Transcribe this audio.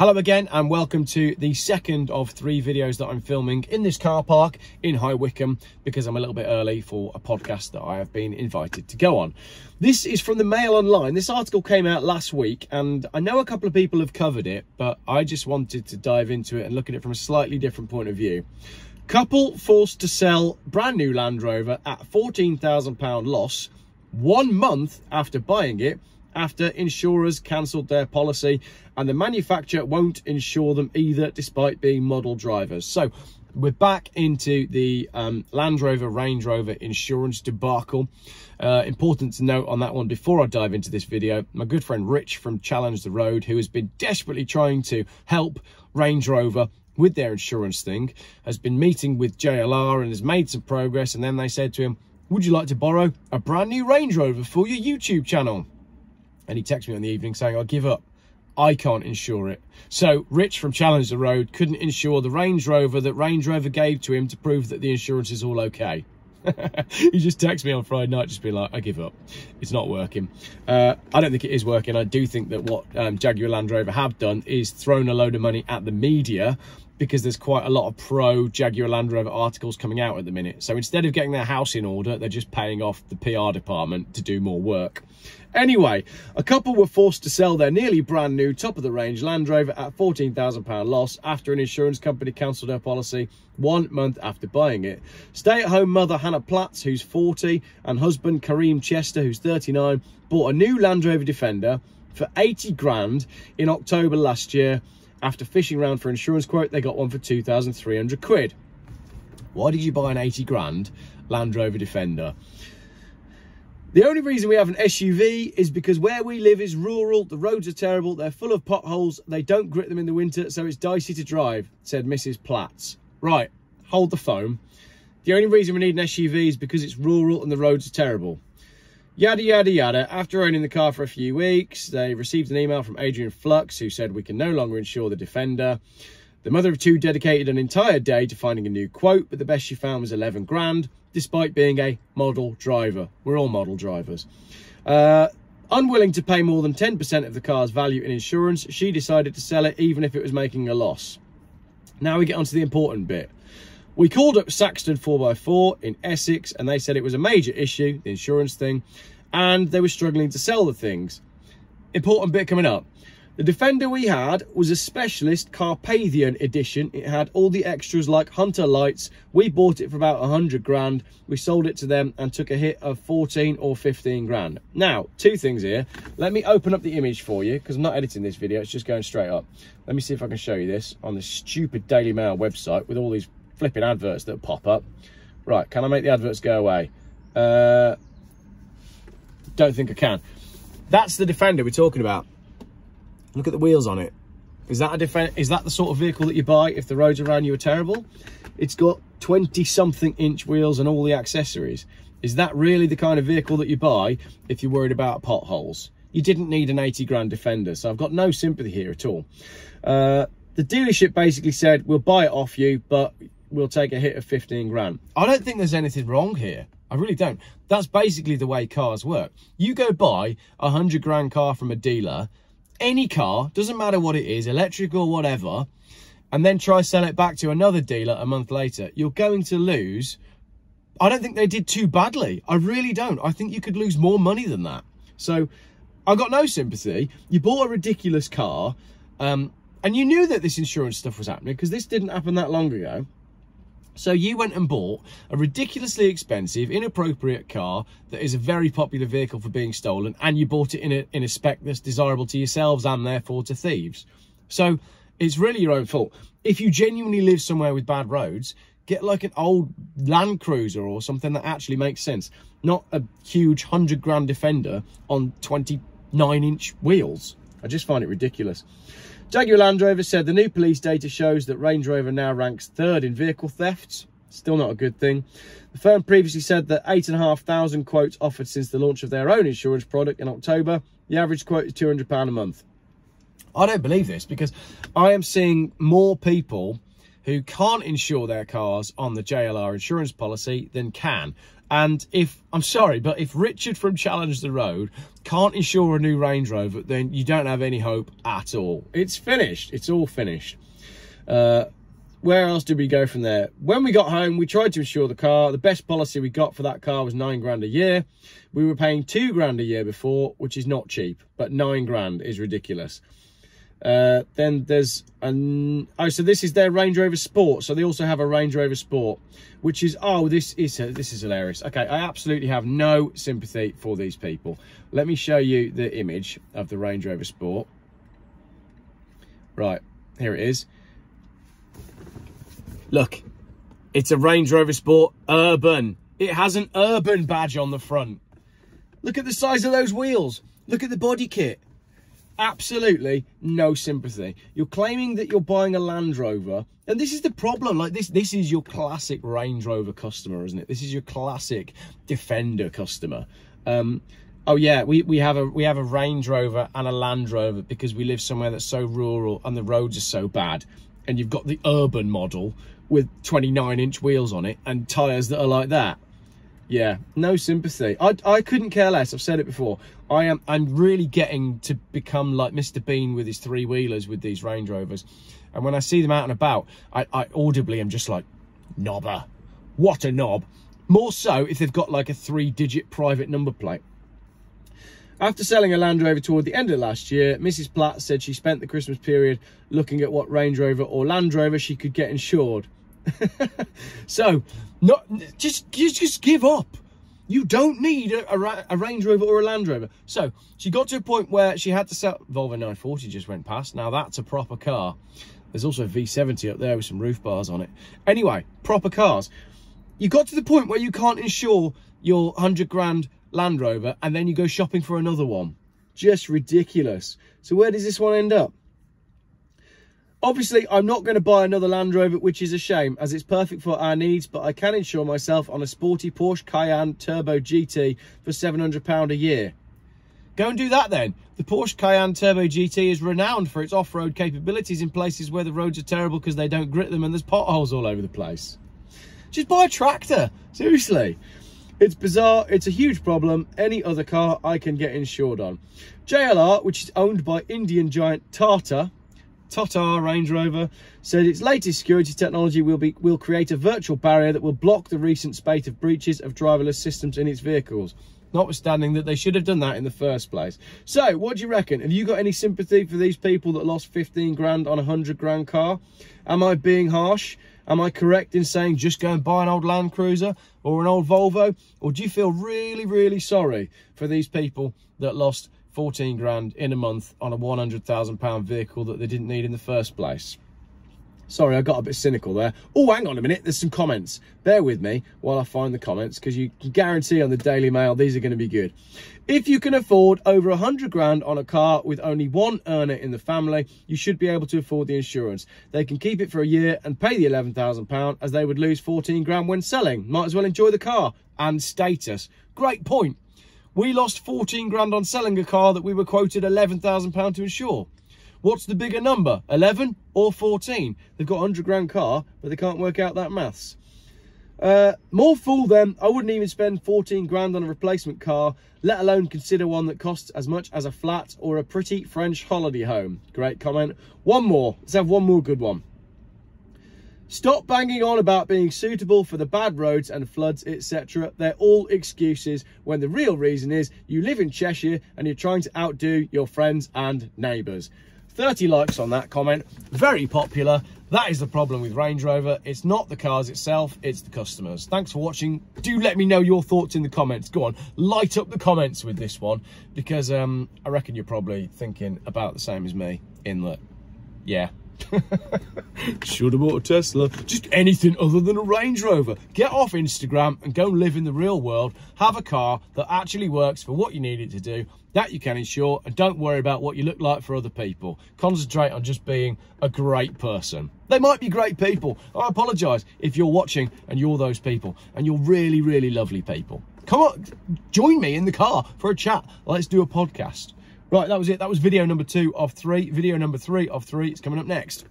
Hello again and welcome to the second of 3 videos that I'm filming in this car park in High Wycombe because I'm a little bit early for a podcast that I have been invited to go on. This is from the Mail Online. This article came out last week and I know a couple of people have covered it, but I just wanted to dive into it and look at it from a slightly different point of view. Couple forced to sell brand new Land Rover at £14,000 loss 1 month after buying it, after insurers cancelled their policy and the manufacturer won't insure them either despite being model drivers. So we're back into the Land Rover Range Rover insurance debacle. Important to note on that one before I dive into this video, my good friend Rich from Challenge the Road, who has been desperately trying to help Range Rover with their insurance thing, has been meeting with JLR and has made some progress, and then they said to him, would you like to borrow a brand new Range Rover for your YouTube channel? And he texted me in the evening saying, I'll give up. I can't insure it. So Rich from Challenge the Road couldn't insure the Range Rover that Range Rover gave to him to prove that the insurance is all okay. He just texted me on Friday night, just being like, I give up. It's not working. I don't think it is working. I do think that what Jaguar Land Rover have done is thrown a load of money at the media, because there's quite a lot of pro Jaguar Land Rover articles coming out at the minute. So instead of getting their house in order, they're just paying off the PR department to do more work. Anyway, a couple were forced to sell their nearly brand new top of the range Land Rover at £14,000 loss after an insurance company cancelled her policy 1 month after buying it. Stay-at-home mother Hannah Platts, who's 40, and husband Kareem Chester, who's 39, bought a new Land Rover Defender for 80 grand in October last year. After fishing around for insurance quote, they got one for 2,300 quid. Why did you buy an 80 grand Land Rover Defender? The only reason we have an SUV is because where we live is rural, the roads are terrible, they're full of potholes, they don't grit them in the winter, so it's dicey to drive, said Mrs. Platts. Right, hold the phone. The only reason we need an SUV is because it's rural and the roads are terrible. Yada, yada, yada. After owning the car for a few weeks, they received an email from Adrian Flux, who said we can no longer insure the Defender. The mother of two dedicated an entire day to finding a new quote, but the best she found was 11 grand, despite being a model driver. We're all model drivers. Unwilling to pay more than 10% of the car's value in insurance, she decided to sell it even if it was making a loss. Now we get on to the important bit. We called up Saxton 4x4 in Essex and they said it was a major issue, the insurance thing, and they were struggling to sell the things. Important bit coming up. The Defender we had was a specialist Carpathian edition. It had all the extras like Hunter lights. We bought it for about 100 grand. We sold it to them and took a hit of 14 or 15 grand. Now, 2 things here. Let me open up the image for you because I'm not editing this video. It's just going straight up. Let me see if I can show you this on this stupid Daily Mail website with all these flipping adverts that pop up. Right, can I make the adverts go away? Don't think I can. That's the Defender we're talking about. Look at the wheels on it. Is that a Defender? Is that the sort of vehicle that you buy if the roads around you are terrible? It's got 20-something inch wheels and all the accessories. Is that really the kind of vehicle that you buy if you're worried about potholes? You didn't need an 80 grand Defender, so I've got no sympathy here at all. The dealership basically said, we'll buy it off you, but we'll take a hit of 15 grand. I don't think there's anything wrong here. I really don't. That's basically the way cars work. You go buy a 100 grand car from a dealer, any car, doesn't matter what it is, electric or whatever, and then try sell it back to another dealer a month later. You're going to lose. I don't think they did too badly. I really don't. I think you could lose more money than that. So I've got no sympathy. You bought a ridiculous car, and you knew that this insurance stuff was happening because this didn't happen that long ago. So you went and bought a ridiculously expensive, inappropriate car that is a very popular vehicle for being stolen, and you bought it in a spec that's desirable to yourselves and therefore to thieves. So it's really your own fault. If you genuinely live somewhere with bad roads, get like an old Land Cruiser or something that actually makes sense, not a huge 100 grand Defender on 29-inch wheels. I just find it ridiculous. Jaguar Land Rover said the new police data shows that Range Rover now ranks 3rd in vehicle thefts. Still not a good thing. The firm previously said that 8,500 quotes offered since the launch of their own insurance product in October. The average quote is £200 a month. I don't believe this because I am seeing more people who can't insure their cars on the JLR insurance policy than can. And I'm sorry, but if Richard from Challenge the Road can't insure a new Range Rover, then you don't have any hope at all. It's finished. It's all finished. Where else did we go from there? When we got home, we tried to insure the car. The best policy we got for that car was $9 grand a year. We were paying $2 grand a year before, which is not cheap, but $9 grand is ridiculous. Then there's so this is their Range Rover Sport. So they also have a Range Rover Sport, which is, this is hilarious. Okay, I absolutely have no sympathy for these people. Let me show you the image of the Range Rover Sport. Right, here it is. Look, it's a Range Rover Sport Urban. It has an Urban badge on the front. Look at the size of those wheels. Look at the body kit. Absolutely no sympathy. You're claiming that you're buying a Land Rover, and this is the problem. Like this is your classic Range Rover customer, isn't it? This is your classic Defender customer. Oh yeah, we have a Range Rover and a Land Rover because we live somewhere that's so rural and the roads are so bad. And you've got the Urban model with 29-inch wheels on it and tyres that are like that. Yeah, no sympathy. I couldn't care less. I've said it before. I'm really getting to become like Mr. Bean with his three-wheelers with these Range Rovers. And when I see them out and about, I audibly am just like, knobber. What a knob. More so if they've got like a 3-digit private number plate. After selling a Land Rover toward the end of last year, Mrs. Platt said she spent the Christmas period looking at what Range Rover or Land Rover she could get insured. So, just give up. You don't need a Range Rover or a Land Rover. So, she got to a point where she had to sell... Volvo 940 just went past. Now, that's a proper car. There's also a V70 up there with some roof bars on it. Anyway, proper cars. You got to the point where you can't insure your 100 grand Land Rover and then you go shopping for another one. Just ridiculous. So where does this one end up? Obviously, I'm not going to buy another Land Rover, which is a shame, as it's perfect for our needs, but I can insure myself on a sporty Porsche Cayenne Turbo GT for £700 a year. Go and do that then. The Porsche Cayenne Turbo GT is renowned for its off-road capabilities in places where the roads are terrible because they don't grit them and there's potholes all over the place. Just buy a tractor. Seriously. It's bizarre. It's a huge problem. Any other car I can get insured on. JLR, which is owned by Indian giant Tata Range Rover, said its latest security technology will create a virtual barrier that will block the recent spate of breaches of driverless systems in its vehicles. Notwithstanding that they should have done that in the first place. So, what do you reckon? Have you got any sympathy for these people that lost 15 grand on a 100 grand car? Am I being harsh? Am I correct in saying just go and buy an old Land Cruiser or an old Volvo? Or do you feel really, really sorry for these people that lost 14 grand in a month on a £100,000 vehicle that they didn't need in the first place? Sorry, I got a bit cynical there. Oh, hang on a minute. There's some comments. Bear with me while I find the comments, because you can guarantee on the Daily Mail these are going to be good. If you can afford over 100 grand on a car with only one earner in the family, you should be able to afford the insurance. They can keep it for a year and pay the £11,000 as they would lose 14 grand when selling. Might as well enjoy the car and status. Great point. We lost 14 grand on selling a car that we were quoted £11,000 to insure. What's the bigger number, 11 or 14? They've got a 100 grand car, but they can't work out that maths. More fool them. I wouldn't even spend 14 grand on a replacement car, let alone consider one that costs as much as a flat or a pretty French holiday home. Great comment. One more. Let's have one more good one. Stop banging on about being suitable for the bad roads and floods, etc. They're all excuses when the real reason is you live in Cheshire and you're trying to outdo your friends and neighbours. 30 likes on that comment. Very popular. That is the problem with Range Rover. It's not the cars itself, it's the customers. Thanks for watching. Do let me know your thoughts in the comments. Go on, light up the comments with this one, because I reckon you're probably thinking about the same as me in that, yeah. Should have bought a Tesla. Just anything other than a Range Rover. Get off Instagram and go live in the real world. Have a car that actually works for what you need it to do, that you can insure, and don't worry about what you look like for other people. Concentrate on just being a great person. They might be great people. I apologise if you're watching and you're those people and you're really, really lovely people. Come on, join me in the car for a chat. Let's do a podcast. Right, that was it. That was video number 2 of 3. Video number 3 of 3 is coming up next.